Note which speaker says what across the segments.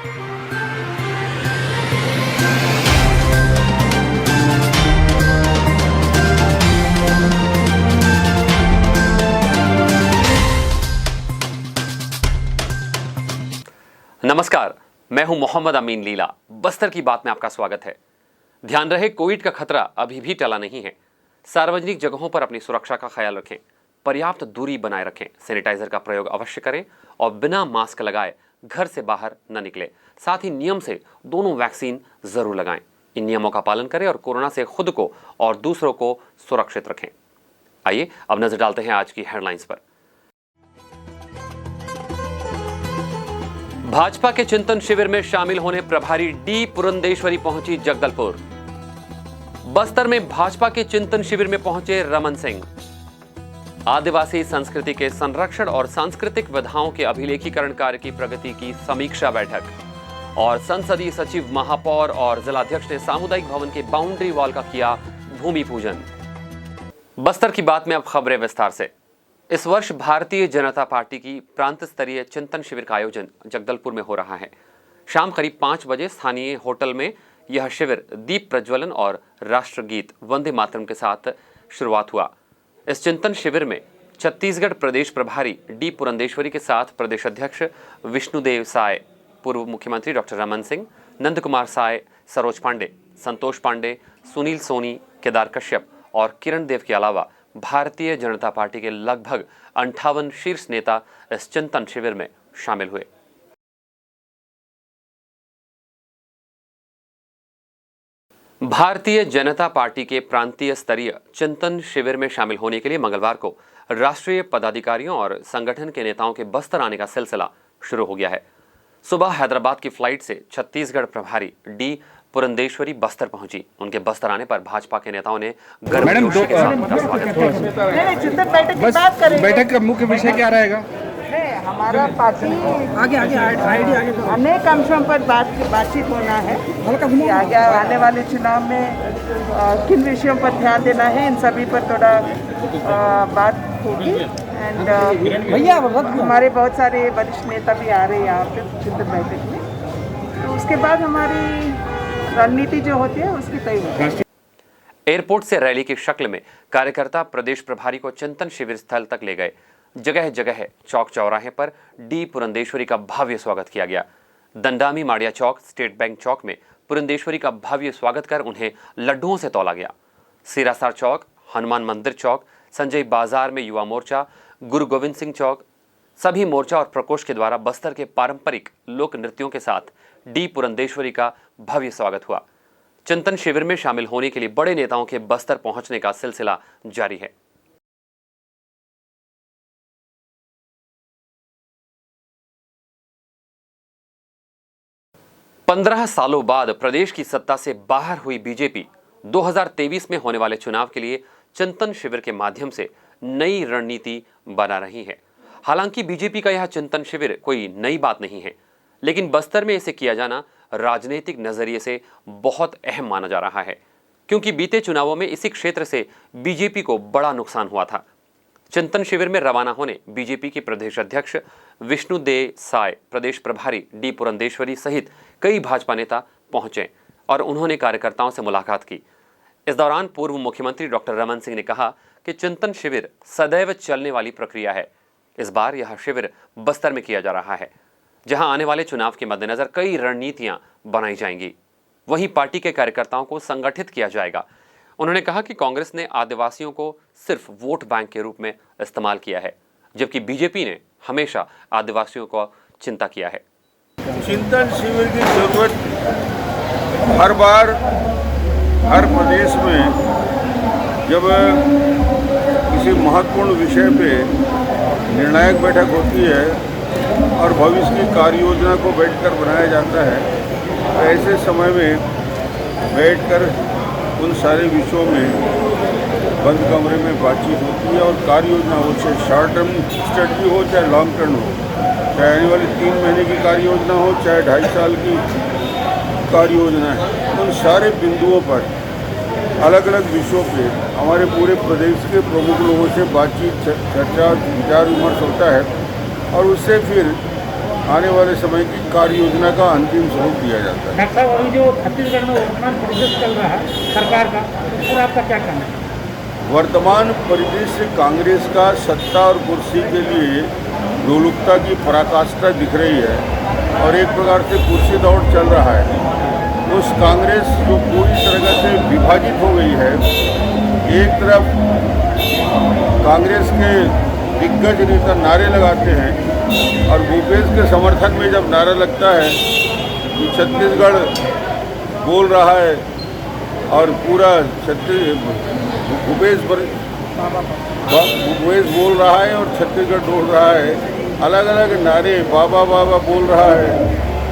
Speaker 1: नमस्कार, मैं हूं मोहम्मद अमीन लीला। बस्तर की बात में आपका स्वागत है। ध्यान रहे, कोविड का खतरा अभी भी टला नहीं है। सार्वजनिक जगहों पर अपनी सुरक्षा का ख्याल रखें, पर्याप्त दूरी बनाए रखें, सैनिटाइजर का प्रयोग अवश्य करें और बिना मास्क लगाए घर से बाहर न निकलें। साथ ही नियम से दोनों वैक्सीन जरूर लगाएं। इन नियमों का पालन करें और कोरोना से खुद को और दूसरों को सुरक्षित रखें। आइए अब नजर डालते हैं आज की हेडलाइंस पर। भाजपा के चिंतन शिविर में शामिल होने प्रभारी डी पुरंदेश्वरी पहुंची जगदलपुर। बस्तर में भाजपा के चिंतन शिविर में पहुंचे रमन सिंह। आदिवासी संस्कृति के संरक्षण और सांस्कृतिक विधाओं के अभिलेखीकरण कार्य की प्रगति की समीक्षा बैठक और संसदीय सचिव, महापौर और जिलाध्यक्ष ने सामुदायिक भवन के बाउंड्री वॉल का किया भूमि पूजन। बस्तर की बात में अब खबरें विस्तार से। इस वर्ष भारतीय जनता पार्टी की प्रांत स्तरीय चिंतन शिविर का आयोजन जगदलपुर में हो रहा है। शाम करीब 5 बजे स्थानीय होटल में यह शिविर दीप प्रज्वलन और राष्ट्रगीत वंदे मातरम के साथ शुरुआत हुआ। इस चिंतन शिविर में छत्तीसगढ़ प्रदेश प्रभारी डी पुरंदेश्वरी के साथ प्रदेश अध्यक्ष विष्णुदेव साय, पूर्व मुख्यमंत्री डॉक्टर रमन सिंह, नंद कुमार साय, सरोज पांडे, संतोष पांडे, सुनील सोनी, केदार कश्यप और किरण देव के अलावा भारतीय जनता पार्टी के लगभग 58 शीर्ष नेता इस चिंतन शिविर में शामिल हुए। भारतीय जनता पार्टी के प्रांतीय स्तरीय चिंतन शिविर में शामिल होने के लिए मंगलवार को राष्ट्रीय पदाधिकारियों और संगठन के नेताओं के बस्तर आने का सिलसिला शुरू हो गया है। सुबह हैदराबाद की फ्लाइट से छत्तीसगढ़ प्रभारी डी पुरंदेश्वरी बस्तर पहुंची। उनके बस्तर आने पर भाजपा के नेताओं ने गर्मजोशी के साथ उनका स्वागत किया।
Speaker 2: बैठक का मुख्य विषय क्या रहेगा?
Speaker 3: हमारा पार्टी आगे अनेक अंशों पर बातचीत होना है कि आगे आने वाले चुनाव में किन विषयों पर ध्यान देना है, इन सभी पर थोड़ा बात होगी। एंड हमारे बहुत सारे वरिष्ठ नेता भी आ रहे हैं यहाँ पे चिंतन बैठक में, तो उसके बाद हमारी रणनीति जो होती है उसकी तय होती है।
Speaker 1: एयरपोर्ट से रैली की शक्ल में कार्यकर्ता प्रदेश प्रभारी को चिंतन शिविर स्थल तक ले गए। जगह जगह चौक चौराहे पर डी पुरंदेश्वरी का भव्य स्वागत किया गया। दंडामी माड़िया चौक, स्टेट बैंक चौक में पुरंदेश्वरी का भव्य स्वागत कर उन्हें लड्डुओं से तौला गया। सिरासार चौक, हनुमान मंदिर चौक, संजय बाजार में युवा मोर्चा, गुरु गोविंद सिंह चौक, सभी मोर्चा और प्रकोष्ठ के द्वारा बस्तर के पारंपरिक लोक नृत्यों के साथ डी पुरंदेश्वरी का भव्य स्वागत हुआ। चिंतन शिविर में शामिल होने के लिए बड़े नेताओं के बस्तर पहुंचने का सिलसिला जारी है। पंद्रह सालों बाद प्रदेश की सत्ता से बाहर हुई बीजेपी 2023 में होने वाले चुनाव के लिए चिंतन शिविर के माध्यम से नई रणनीति बना रही है। हालांकि बीजेपी का यह चिंतन शिविर कोई नई बात नहीं है, लेकिन बस्तर में इसे किया जाना राजनीतिक नजरिए से बहुत अहम माना जा रहा है, क्योंकि बीते चुनावों में इसी क्षेत्र से बीजेपी को बड़ा नुकसान हुआ था। चिंतन शिविर में रवाना होने बीजेपी के प्रदेश अध्यक्ष विष्णुदेव साय, प्रदेश प्रभारी डी पुरंदेश्वरी सहित कई भाजपा नेता पहुंचे और उन्होंने कार्यकर्ताओं से मुलाकात की। इस दौरान पूर्व मुख्यमंत्री डॉक्टर रमन सिंह ने कहा कि चिंतन शिविर सदैव चलने वाली प्रक्रिया है। इस बार यह शिविर बस्तर में किया जा रहा है, जहां आने वाले चुनाव के मद्देनजर कई रणनीतियां बनाई जाएंगी। वहीं पार्टी के कार्यकर्ताओं को संगठित किया जाएगा। उन्होंने कहा कि कांग्रेस ने आदिवासियों को सिर्फ वोट बैंक के रूप में इस्तेमाल किया है, जबकि बीजेपी ने हमेशा आदिवासियों को चिंता किया है।
Speaker 2: चिंतन शिविर की जरूरत हर बार हर प्रदेश में जब किसी महत्वपूर्ण विषय पे निर्णायक बैठक होती है और भविष्य की कार्य योजना को बैठकर बनाया जाता है, तो ऐसे समय में बैठकर उन सारे विषयों में बंद कमरे में बातचीत होती है और कार्य योजना हो, चाहे शॉर्ट टर्म स्ट्रेटजी हो चाहे लॉन्ग टर्म हो, चाहे आने वाली 3 महीने की कार्य योजना हो चाहे 2.5 साल की कार्य योजना है। उन सारे बिंदुओं पर अलग अलग विषयों पे हमारे पूरे प्रदेश के प्रमुख लोगों से बातचीत, चर्चा, विचार विमर्श होता है और उससे फिर आने वाले समय की कार्य योजना का अंतिम स्वरूप दिया जाता है।
Speaker 4: डॉक्टर साहब, अभी जो छत्तीसगढ़ में वर्तमान प्रोसेस चल रहा है सरकार का, उस पर आपका क्या कहना है?
Speaker 2: वर्तमान परिदृश्य कांग्रेस का सत्ता और कुर्सी के लिए लोलुपता की पराकाष्ठा दिख रही है और एक प्रकार से कुर्सी दौड़ चल रहा है। उस कांग्रेस जो पूरी तरह से विभाजित हो गई है, एक तरफ कांग्रेस के दिग्गज नेता नारे लगाते हैं और भूपेश के समर्थन में जब नारा लगता है कि छत्तीसगढ़ बोल रहा है और पूरा भूपेश बोल रहा है और छत्तीसगढ़ डोल रहा है, अलग अलग नारे बाबा बाबा बोल रहा है,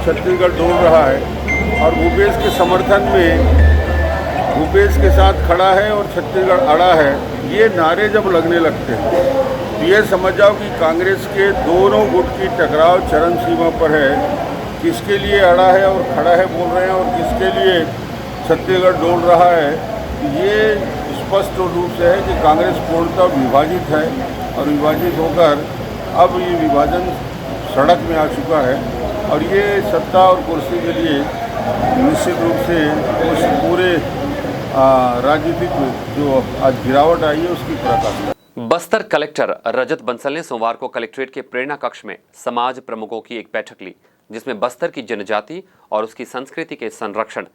Speaker 2: छत्तीसगढ़ डोल रहा है और भूपेश के समर्थन में भूपेश के साथ खड़ा है और छत्तीसगढ़ अड़ा है। ये नारे जब लगने लगते हैं तो ये समझ जाओ कि कांग्रेस के दोनों गुट की टकराव चरम सीमा पर है। किसके लिए अड़ा है और खड़ा है बोल रहे हैं और किसके लिए छत्तीसगढ़ डोल रहा है, ये स्पष्ट रूप से है कि कांग्रेस पूर्णतः विभाजित है और विभाजित होकर अब ये विभाजन सड़क में आ चुका है और ये सत्ता और कुर्सी के लिए निश्चित रूप से उस पूरे राजनीतिक जो आज गिरावट आई है उसकी पराकाष्ठा।
Speaker 1: बस्तर कलेक्टर रजत बंसल ने सोमवार को कलेक्ट्रेट के प्रेरणा कक्ष में समाज प्रमुखों की एक बैठक ली, जिसमें बस्तर की जनजाति और उसकी संस्कृति के संरक्षण,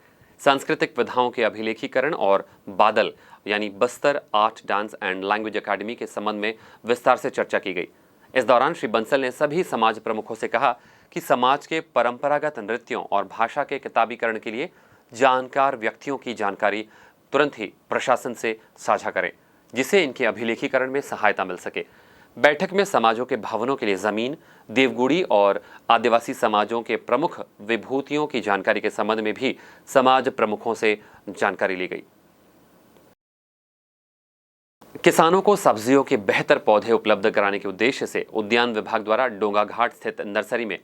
Speaker 1: सांस्कृतिक विधाओं के अभिलेखीकरण और बादल यानी Bastar art dance and language academy के संबंध में विस्तार से चर्चा की गई। इस दौरान श्री बंसल ने सभी समाज प्रमुखों से कहा कि समाज के परंपरागत नृत्यों और भाषा के किताबीकरण के लिए जानकार व्यक्तियों की जानकारी तुरंत ही प्रशासन से साझा करें, जिसे इनके अभिलेखीकरण में सहायता मिल सके। बैठक में समाजों के भवनों के लिए जमीन, देवगुड़ी और आदिवासी समाजों के प्रमुख विभूतियों की जानकारी के संबंध में भी समाज प्रमुखों से जानकारी ली गई। किसानों को सब्जियों के बेहतर पौधे उपलब्ध कराने के उद्देश्य से उद्यान विभाग द्वारा डोंगाघाट स्थित नर्सरी में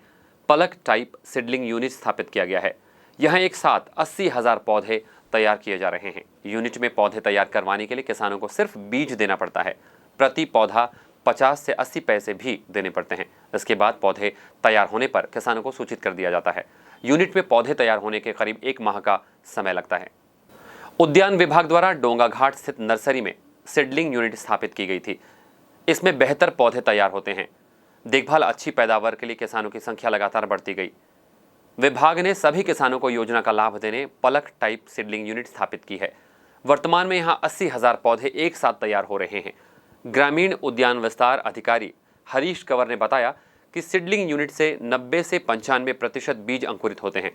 Speaker 1: पलक टाइप सीडलिंग यूनिट स्थापित किया गया है। यहाँ एक साथ 80,000 पौधे तैयार किए जा रहे हैं। यूनिट में पौधे तैयार करवाने के लिए किसानों को सिर्फ बीज देना पड़ता है। प्रति पौधा 50 से 80 पैसे भी देने पड़ते हैं। इसके बाद पौधे तैयार होने पर किसानों को सूचित कर दिया जाता है। यूनिट में पौधे तैयार होने के करीब 1 माह का समय लगता है। उद्यान विभाग द्वारा डोंगाघाट स्थित नर्सरी में सीडलिंग यूनिट स्थापित की गई थी। इसमें बेहतर पौधे तैयार होते हैं। देखभाल अच्छी पैदावार के लिए किसानों की संख्या लगातार बढ़ती गई। विभाग ने सभी किसानों को योजना का लाभ देने पलक टाइप सीडलिंग यूनिट स्थापित की है। वर्तमान में यहां 80,000 पौधे एक साथ तैयार हो रहे हैं। ग्रामीण उद्यान विस्तार अधिकारी हरीश कंवर ने बताया कि सीडलिंग यूनिट से 90 से 95% बीज अंकुरित होते हैं,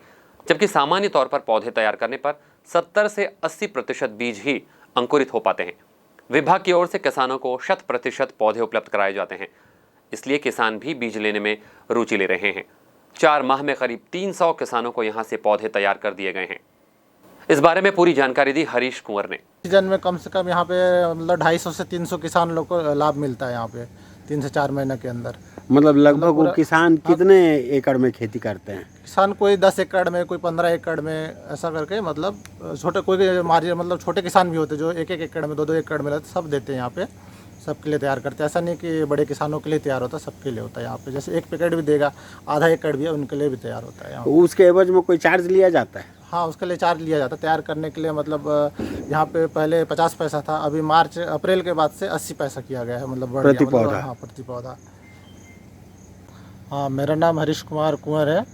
Speaker 1: जबकि सामान्य तौर पर पौधे तैयार करने पर 70 से 80% बीज ही अंकुरित हो पाते हैं। विभाग की ओर से किसानों को 100% पौधे उपलब्ध कराए जाते हैं, इसलिए किसान भी बीज लेने में रुचि ले रहे हैं। 4 माह में करीब 300 किसानों को यहां से पौधे तैयार कर दिए गए हैं। इस बारे में पूरी जानकारी दी हरीश कुंवर ने।
Speaker 5: सीजन में कम से कम यहाँ पे मतलब 250 से 300 किसान लोग को लाभ मिलता है यहाँ पे 3 से 4 महीने के अंदर।
Speaker 6: मतलब लगभग वो किसान कितने एकड़ में खेती करते हैं?
Speaker 5: किसान कोई 10 एकड़ में, कोई 15 एकड़ में, ऐसा करके मतलब छोटे कोई मार्जिन मतलब छोटे किसान भी होते जो 1-1 एकड़ में 2-2 एकड़ में रहते, सब देते हैं यहाँ पे, सबके लिए तैयार करते हैं। ऐसा नहीं कि बड़े किसानों के लिए तैयार होता, सबके लिए होता है यहाँ पे। जैसे 1 पैकेट भी देगा, आधा एकड़ भी है, उनके लिए भी तैयार होता है यहाँ।
Speaker 6: उसके एवज में कोई चार्ज लिया जाता है?
Speaker 5: हाँ, उसके लिए चार्ज लिया जाता है तैयार करने के लिए। मतलब यहाँ पे पहले 50 पैसा था, अभी अप्रैल के बाद से 80 पैसा किया गया है, मतलब
Speaker 6: प्रति पौधा।
Speaker 5: हाँ, प्रति पौधा। हाँ, मेरा नाम हरीश कुमार कुंवर है।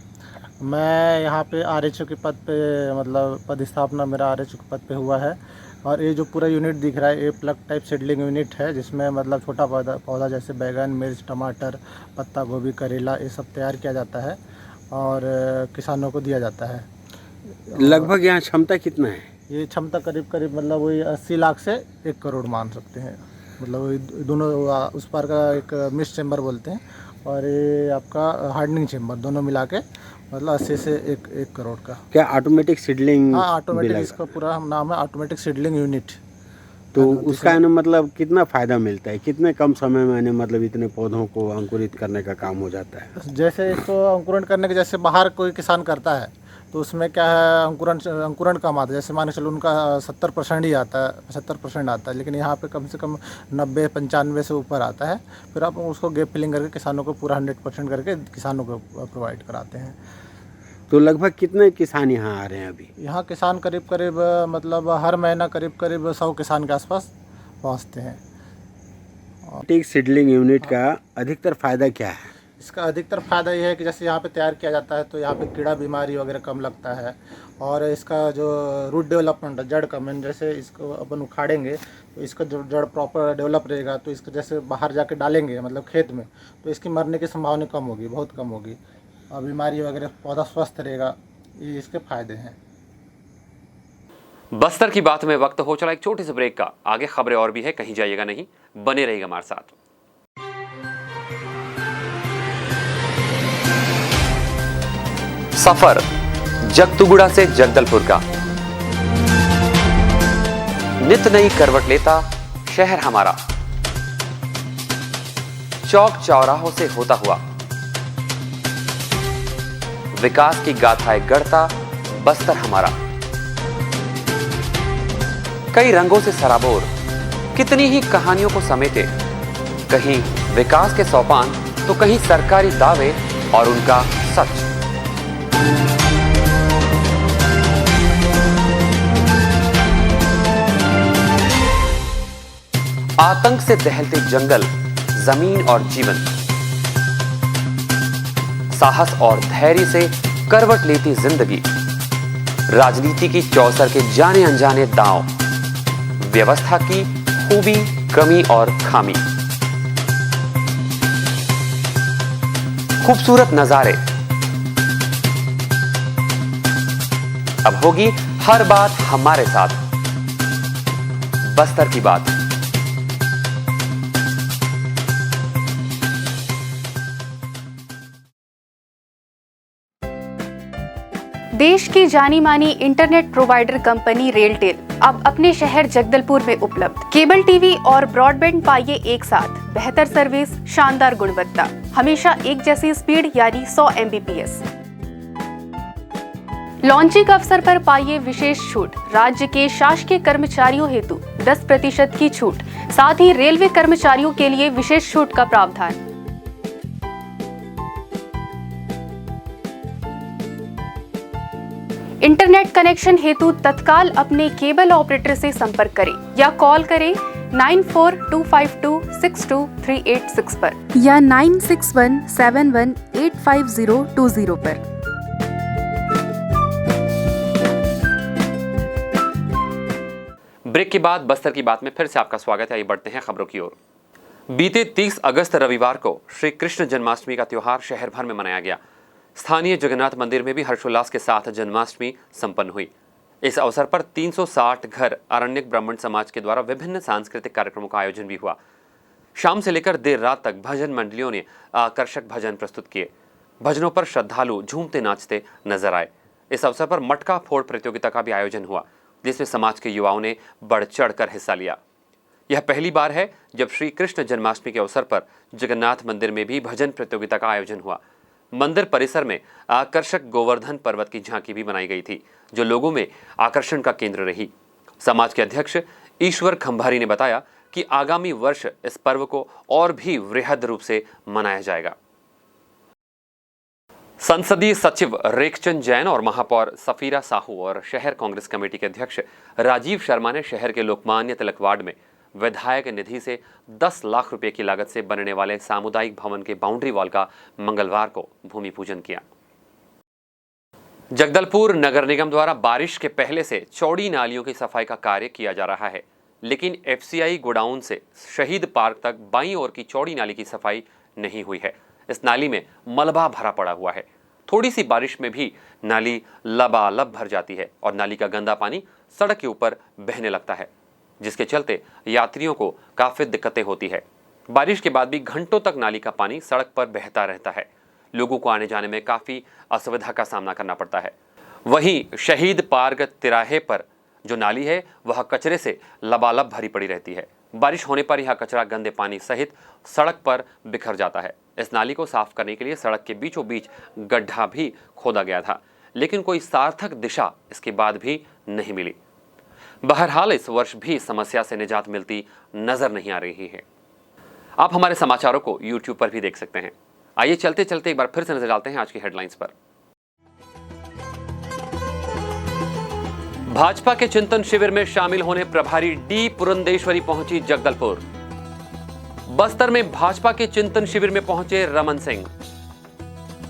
Speaker 5: मैं यहाँ पे आरएचओ के पद पे मतलब पदस्थापना मेरा आरएचओ के पद पे हुआ है। और ये जो पूरा यूनिट दिख रहा है ये प्लग टाइप सीडलिंग यूनिट है, जिसमें मतलब छोटा पौधा जैसे बैगन, मिर्च, टमाटर, पत्ता गोभी, करेला, ये सब तैयार किया जाता है और किसानों को दिया जाता है।
Speaker 6: लगभग यहाँ क्षमता कितना है?
Speaker 5: ये क्षमता करीब मतलब वही 80 लाख से 1 करोड़ मान सकते हैं। मतलब वही दोनों उस पार का एक मिक्स चेम्बर बोलते हैं और ये आपका हार्डनिंग चेम्बर, दोनों मिला के मतलब 80 से 1 करोड़ का।
Speaker 6: क्या ऑटोमेटिक सीडलिंग?
Speaker 5: हाँ, ऑटोमेटिक, इसका पूरा नाम है ऑटोमेटिक सीडलिंग यूनिट।
Speaker 6: तो उसका मतलब कितना फ़ायदा मिलता है? कितने कम समय में मतलब इतने पौधों को अंकुरित करने का काम हो जाता है?
Speaker 5: जैसे इसको अंकुरण करने के जैसे बाहर कोई किसान करता है तो उसमें क्या है, अंकुरण कम आता है। जैसे मान के चलो उनका 70% ही आता है, 75% आता है, लेकिन यहाँ पे कम से कम 90-95 से ऊपर आता है। फिर आप उसको गैप फिलिंग करके किसानों को पूरा 100% करके किसानों को प्रोवाइड कराते हैं।
Speaker 6: तो लगभग कितने किसान यहाँ आ रहे हैं अभी?
Speaker 5: यहाँ किसान करीब करीब मतलब हर महीना करीब करीब 100 किसान के आसपास पहुँचते हैं।
Speaker 6: टिक सीडलिंग यूनिट का अधिकतर फायदा क्या है?
Speaker 5: इसका अधिकतर फ़ायदा ये है कि जैसे यहाँ पे तैयार किया जाता है तो यहाँ पे कीड़ा बीमारी वगैरह कम लगता है, और इसका जो रूट डेवलपमेंट है, जड़ का मेन, जैसे इसको अपन उखाड़ेंगे तो इसका जो जड़ प्रॉपर डेवलप रहेगा, तो इसको जैसे बाहर जाके डालेंगे मतलब खेत में, तो इसकी मरने की संभावना कम होगी, बहुत कम होगी, और बीमारी वगैरह, पौधा स्वस्थ रहेगा। ये इसके फ़ायदे हैं।
Speaker 1: बस्तर की बात में वक्त हो चला एक छोटे से ब्रेक का। आगे खबरें और भी है, कहीं जाइएगा नहीं, बने रहिएगा हमारे साथ। सफर जगतुगुड़ा से जगदलपुर का, नित नई करवट लेता शहर हमारा, चौक चौराहों से होता हुआ विकास की गाथाएं गढ़ता बस्तर हमारा। कई रंगों से सराबोर, कितनी ही कहानियों को समेटे, कहीं विकास के सोपान तो कहीं सरकारी दावे और उनका सच। आतंक से दहलते जंगल, जमीन और जीवन, साहस और धैर्य से करवट लेती जिंदगी, राजनीति की चौसर के जाने अनजाने दांव, व्यवस्था की खूबी, कमी और खामी, खूबसूरत नजारे। अब होगी हर बात हमारे साथ, बस्तर की बात।
Speaker 7: देश की जानी मानी इंटरनेट प्रोवाइडर कंपनी रेलटेल अब अपने शहर जगदलपुर में उपलब्ध। केबल टीवी और ब्रॉडबैंड पाइए एक साथ, बेहतर सर्विस, शानदार गुणवत्ता, हमेशा एक जैसी स्पीड यानी 100 Mbps। लॉन्चिंग अवसर पर पाइए विशेष छूट, राज्य के शासकीय कर्मचारियों हेतु 10% की छूट, साथ ही रेलवे कर्मचारियों के लिए विशेष छूट का प्रावधान। इंटरनेट कनेक्शन हेतु तत्काल अपने केबल ऑपरेटर से संपर्क करें या कॉल करें 9425262386 पर या 9617185020 पर।
Speaker 1: ब्रेक के बाद बस्तर की बात में फिर से आपका स्वागत है। आइए बढ़ते हैं खबरों की ओर। बीते 30 अगस्त रविवार को श्री कृष्ण जन्माष्टमी का त्योहार शहर भर में मनाया गया। स्थानीय जगन्नाथ मंदिर में भी हर्षोल्लास के साथ जन्माष्टमी संपन्न हुई। इस अवसर पर 360 घर आरण्यक ब्राह्मण समाज के द्वारा विभिन्न सांस्कृतिक कार्यक्रमों का आयोजन भी हुआ। शाम से लेकर देर रात तक भजन मंडलियों ने आकर्षक भजन प्रस्तुत किए। भजनों पर श्रद्धालु झूमते नाचते नजर आए। इस अवसर पर मटका फोड़ प्रतियोगिता का भी आयोजन हुआ, जिसमें समाज के युवाओं ने बढ़ चढ़ कर हिस्सा लिया। यह पहली बार है जब श्री कृष्ण जन्माष्टमी के अवसर पर जगन्नाथ मंदिर में भी भजन प्रतियोगिता का आयोजन हुआ। मंदिर परिसर में आकर्षक गोवर्धन पर्वत की झांकी भी बनाई गई थी, जो लोगों में आकर्षण का केंद्र रही। समाज के अध्यक्ष ईश्वर खंभारी ने बताया कि आगामी वर्ष इस पर्व को और भी वृहद रूप से मनाया जाएगा। संसदीय सचिव रेखचंद जैन और महापौर सफीरा साहू और शहर कांग्रेस कमेटी के अध्यक्ष राजीव शर्मा ने शहर के लोकमान्य तिलक वार्ड में विधायक निधि से 10 लाख रुपए की लागत से बनने वाले सामुदायिक भवन के बाउंड्री वॉल का मंगलवार को भूमि पूजन किया। जगदलपुर नगर निगम द्वारा बारिश के पहले से चौड़ी नालियों की सफाई का कार्य किया जा रहा है, लेकिन FCI गोडाउन से शहीद पार्क तक बाईं ओर की चौड़ी नाली की सफाई नहीं हुई है। इस नाली में मलबा भरा पड़ा हुआ है। थोड़ी सी बारिश में भी नाली लबालब भर जाती है और नाली का गंदा पानी सड़क के ऊपर बहने लगता है, जिसके चलते यात्रियों को काफी दिक्कतें होती है। बारिश के बाद भी घंटों तक नाली का पानी सड़क पर बहता रहता है। लोगों को आने जाने में काफी असुविधा का सामना करना पड़ता है। वहीं शहीद पार्क तिराहे पर जो नाली है वह कचरे से लबालब भरी पड़ी रहती है। बारिश होने पर यह कचरा गंदे पानी सहित सड़क पर बिखर जाता है। इस नाली को साफ करने के लिए सड़क के बीचों बीच गड्ढा भी खोदा गया था, लेकिन कोई सार्थक दिशा इसके बाद भी नहीं मिली। बहरहाल इस वर्ष भी इस समस्या से निजात मिलती नजर नहीं आ रही है। आप हमारे समाचारों को YouTube पर भी देख सकते हैं। आइए चलते चलते एक बार फिर से नजर डालते हैं आज की हेडलाइंस पर। भाजपा के चिंतन शिविर में शामिल होने प्रभारी डी पुरंदेश्वरी पहुंची जगदलपुर। बस्तर में भाजपा के चिंतन शिविर में पहुंचे रमन सिंह।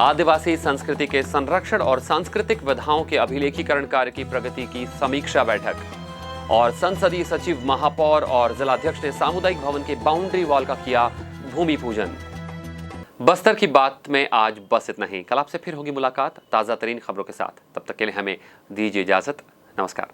Speaker 1: आदिवासी संस्कृति के संरक्षण और सांस्कृतिक विधाओं के अभिलेखीकरण कार्य की प्रगति की समीक्षा बैठक। और संसदीय सचिव, महापौर और जिलाध्यक्ष ने सामुदायिक भवन के बाउंड्री वॉल का किया भूमि पूजन। बस्तर की बात में आज बस इतना ही। कल आपसे फिर होगी मुलाकात ताजा तरीन खबरों के साथ। तब तक के लिए हमें दीजिए इजाजत। नमस्कार।